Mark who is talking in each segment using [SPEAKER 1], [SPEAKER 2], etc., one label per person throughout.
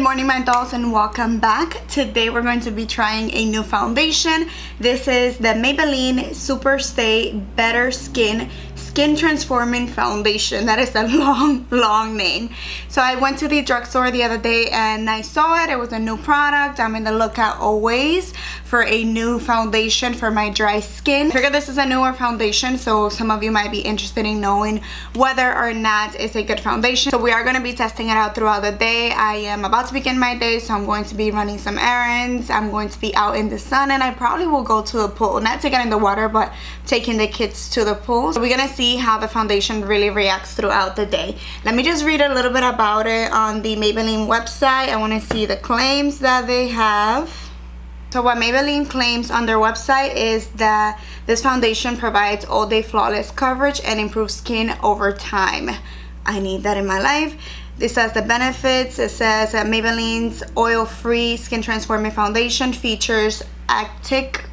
[SPEAKER 1] Good morning my dolls and welcome back. Today we're going to be trying a new foundation. This is the Maybelline SuperStay Better Skin Transforming Foundation. That is a long name. So I went to the drugstore the other day and I saw it. It was a new product. I'm in the lookout always for a new foundation for my dry skin. I figured this is a newer foundation, so some of you might be interested in knowing whether or not it's a good foundation. So we are going to be testing it out throughout the day. I am about to begin my day, so I'm going to be running some errands. I'm going to be out in the sun, and I probably will go to the pool, not to get in the water, but taking the kids to the pool. So we're gonna see how the foundation really reacts throughout the day. Let me just read a little bit about it on the Maybelline website. I want to see the claims that they have. So what Maybelline claims on their website is that this foundation provides all-day flawless coverage and improves skin over time. I need that in my life. This says the benefits. It says that Maybelline's oil-free skin transforming foundation features AQUI,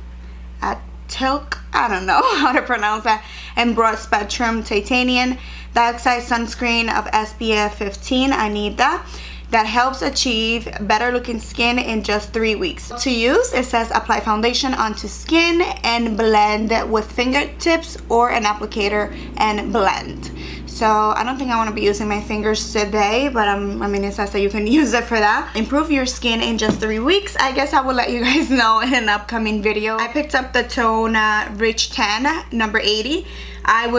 [SPEAKER 1] I don't know how to pronounce that, and broad spectrum titanium dioxide sunscreen of SPF 15. I need that. That helps achieve better looking skin in just 3 weeks. To use, it says apply foundation onto skin and blend with fingertips or an applicator and blend. So I don't think I want to be using my fingers today, but I mean, it says that you can use it for that. Improve your skin in just 3 weeks. I guess I will let you guys know in an upcoming video. I picked up the tone Rich Tan number 80. I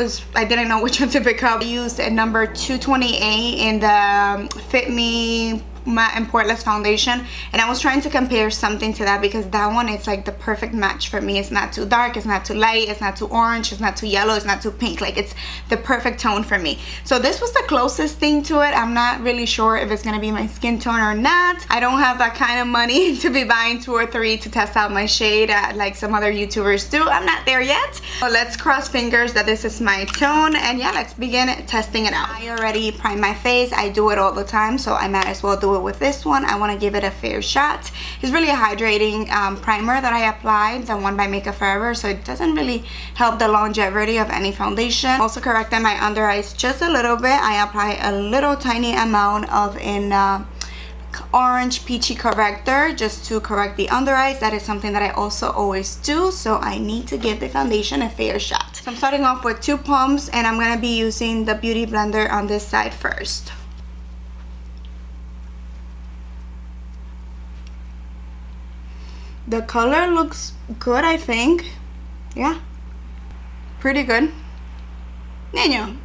[SPEAKER 1] didn't know which one to pick up. I used a number 228 in the Fit Me Matte and Poreless foundation, and I was trying to compare something to that because that one is like the perfect match for me. It's not too dark, it's not too light, it's not too orange, it's not too yellow, it's not too pink. Like, it's the perfect tone for me. So this was the closest thing to it. I'm not really sure if it's gonna be my skin tone or not. I don't have that kind of money to be buying 2 or 3 to test out my shade like some other YouTubers do. I'm not there yet. So let's cross fingers that this is my tone, and yeah, let's begin testing it out. I already primed my face. I do it all the time, so I might as well do it with this one. I want to give it a fair shot. It's really a hydrating primer that I applied, the one by Makeup Forever, so it doesn't really help the longevity of any foundation. Also corrected my under eyes just a little bit. I apply a little tiny amount of an orange peachy corrector just to correct the under eyes. That is something that I also always do, so I need to give the foundation a fair shot. So I'm starting off with 2 pumps, and I'm going to be using the Beauty Blender on this side first. The color looks good, I think. Yeah, pretty good. Niño.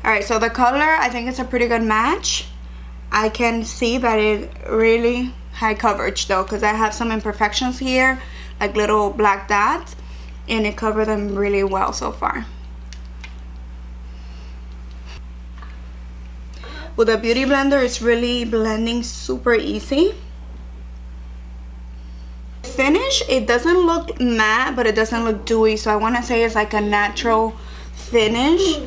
[SPEAKER 1] Alright, so the color, I think it's a pretty good match. I can see that it really high coverage though, because I have some imperfections here, like little black dots, and it covered them really well so far. With the Beauty Blender, it's really blending super easy. Finish, it doesn't look matte, but it doesn't look dewy, so I want to say it's like a natural finish.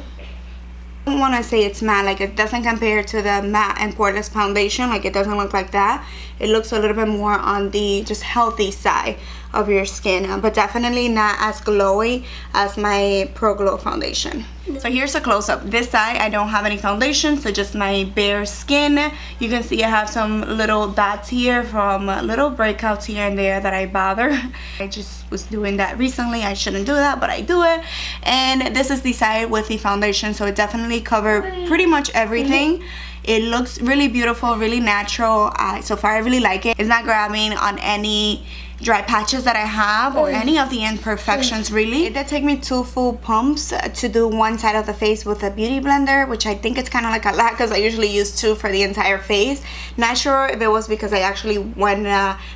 [SPEAKER 1] I don't want to say it's matte, like it doesn't compare to the matte and poreless foundation, like it doesn't look like that. It looks a little bit more on the just healthy side of your skin, but definitely not as glowy as my Pro Glow foundation. So here's a close-up. This side I don't have any foundation, so just my bare skin. You can see I have some little dots here from little breakouts here and there that I bother. I just was doing that recently. I shouldn't do that, but I do it. And this is the side with the foundation, so it definitely covered pretty much everything. It looks really beautiful, really natural. So far I really like it. It's not grabbing on any dry patches that I have or any of the imperfections really. It did take me 2 full pumps to do one side of the face with a Beauty Blender, which I think it's kind of like a lot because I usually use 2 for the entire face. Not sure if it was because I actually went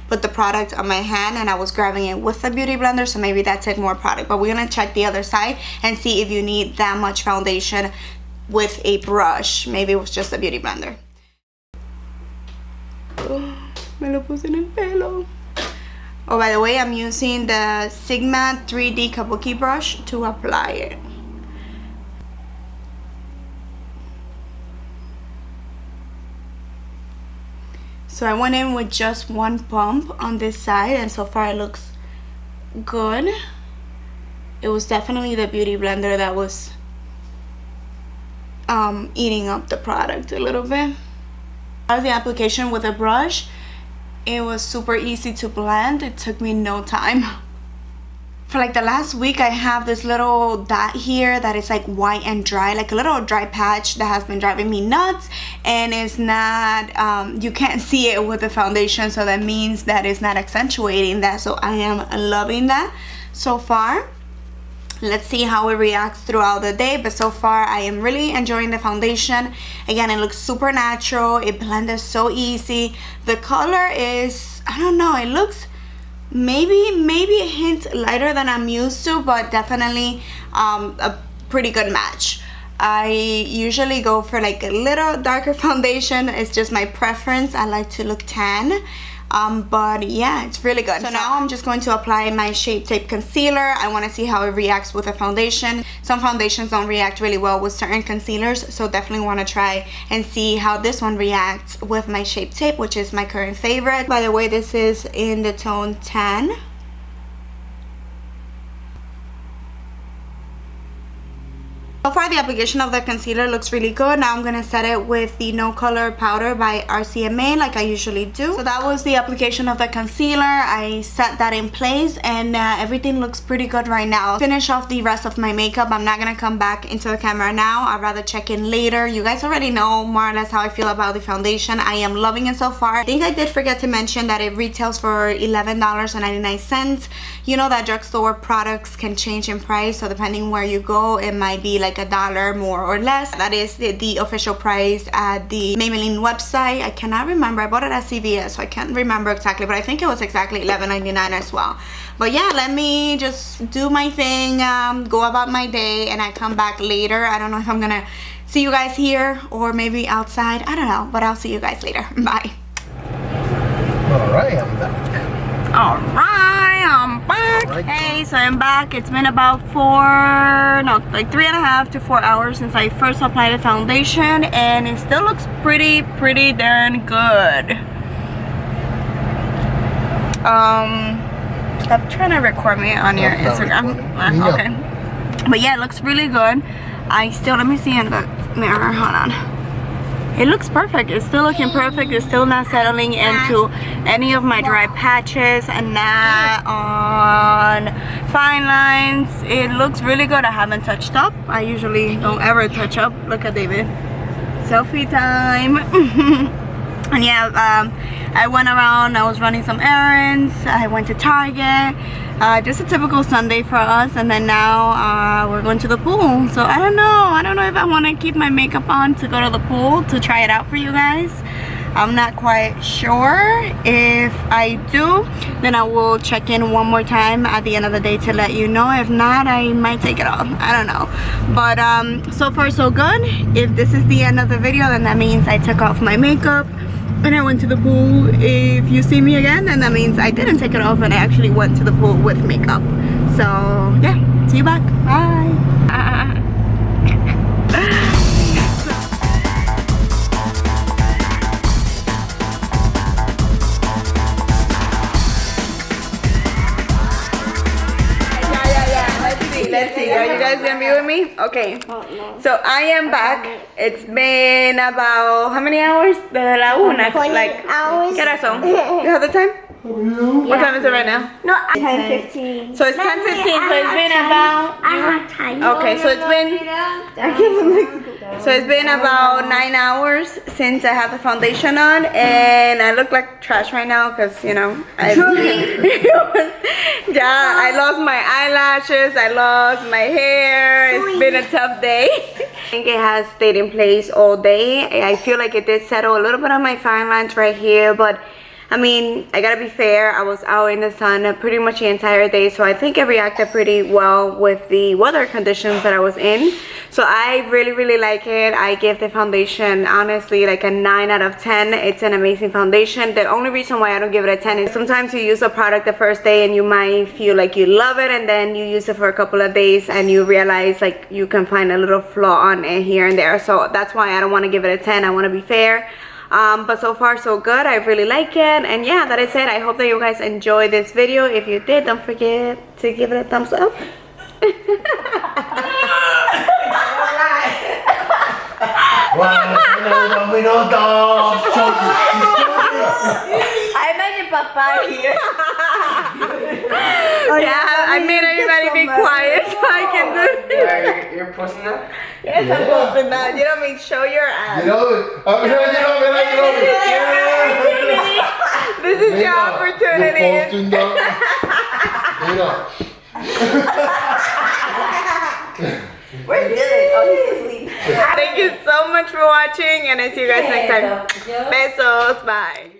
[SPEAKER 1] put the product on my hand and I was grabbing it with the Beauty Blender, so maybe that took more product. But we're gonna check the other side and see if you need that much foundation with a brush. Maybe it was just a Beauty Blender. Oh, me lo puse en el pelo. Oh, by the way, I'm using the Sigma 3D Kabuki brush to apply it. So I went in with just 1 pump on this side, and so far it looks good. It was definitely the Beauty Blender that was eating up the product a little bit. Out of the application with a brush, it was super easy to blend. It took me no time. For like the last week, I have this little dot here that is like white and dry, like a little dry patch that has been driving me nuts, and it's not, you can't see it with the foundation, so that means that it's not accentuating that. So I am loving that so far. Let's see how it reacts throughout the day, but so far I am really enjoying the foundation. Again, it looks super natural. It blended so easy. The color is, I don't know, it looks maybe a hint lighter than I'm used to, but definitely a pretty good match. I usually go for like a little darker foundation. It's just my preference. I like to look tan. But yeah, it's really good. So now I'm just going to apply my Shape Tape concealer. I want to see how it reacts with a foundation. Some foundations don't react really well with certain concealers, so definitely want to try and see how this one reacts with my Shape Tape, which is my current favorite. By the way, this is in the tone 10. So far, the application of the concealer looks really good. Now I'm going to set it with the No Color Powder by RCMA like I usually do. So that was the application of the concealer. I set that in place, and everything looks pretty good right now. Finish off the rest of my makeup. I'm not going to come back into the camera now. I'd rather check in later. You guys already know more or less how I feel about the foundation. I am loving it so far. I think I did forget to mention that it retails for $11.99. You know that drugstore products can change in price, so depending where you go, it might be like $1 more or less. That is the official price at the Maybelline website. I cannot remember. I bought it at CVS, so I can't remember exactly, but I think it was exactly $11.99 as well. But yeah, let me just do my thing, go about my day, and I come back later. I don't know if I'm gonna see you guys here or maybe outside. I don't know, but I'll see you guys later. Bye.
[SPEAKER 2] Alright, I'm back.
[SPEAKER 1] Alright, I'm back. Hey, so I'm back. It's been about 3.5 to 4 hours since I first applied the foundation, and it still looks pretty darn good. Stop trying to record me on your Instagram. Okay. But yeah, it looks really good. Let me see in the mirror. Hold on. It looks perfect. It's still looking perfect. It's still not settling into any of my dry patches and not on fine lines. It looks really good. I haven't touched up. I usually don't ever touch up. Look at David. Selfie time. And yeah, I went around. I was running some errands. I went to Target. Just a typical Sunday for us, and then now we're going to the pool. So I don't know if I want to keep my makeup on to go to the pool to try it out for you guys. I'm not quite sure. If I do, then I will check in one more time at the end of the day to let you know. If not, I might take it off. I don't know. But so far so good. If this is the end of the video, then that means I took off my makeup and I went to the pool. If you see me again, then that means I didn't take it off and I actually went to the pool with makeup. So yeah, see you back. Bye. Let's see. Are you guys gonna be with me? Okay. So I am back. It's been about how many hours? De la una.
[SPEAKER 3] 20
[SPEAKER 1] like
[SPEAKER 3] hours.
[SPEAKER 1] ¿Qué hora son? You have the time? What time is it right now?
[SPEAKER 3] No, 10:15.
[SPEAKER 1] So it's 10:15. So it's been about.
[SPEAKER 3] I have time.
[SPEAKER 1] Okay, so it's been about 9 hours since I have the foundation on, and I look like trash right now because I lost my eyelashes, I lost my hair. It's been a tough day. I think it has stayed in place all day. I feel like it did settle a little bit on my fine lines right here, but I mean, I gotta be fair, I was out in the sun pretty much the entire day, so I think it reacted pretty well with the weather conditions that I was in. So I really like it. I give the foundation, honestly, like a 9 out of 10. It's an amazing foundation. The only reason why I don't give it a 10 is sometimes you use a product the first day and you might feel like you love it, and then you use it for a couple of days and you realize like you can find a little flaw on it here and there. So that's why I don't want to give it a 10. I want to be fair. But so far so good. I really like it, and yeah, that is it. I hope that you guys enjoyed this video. If you did, don't forget to give it a thumbs up.
[SPEAKER 2] 1 minuto!
[SPEAKER 3] I imagine Papa here.
[SPEAKER 1] Yeah, I made everybody be quiet so I can do it.
[SPEAKER 4] You're posting that?
[SPEAKER 1] Yes, I'm posting that. You know me, show your ass. This is your opportunity.
[SPEAKER 3] Where's Dylan? Oh, he's asleep.
[SPEAKER 1] Thank you so much for watching, and I see you guys next time. Besos, bye.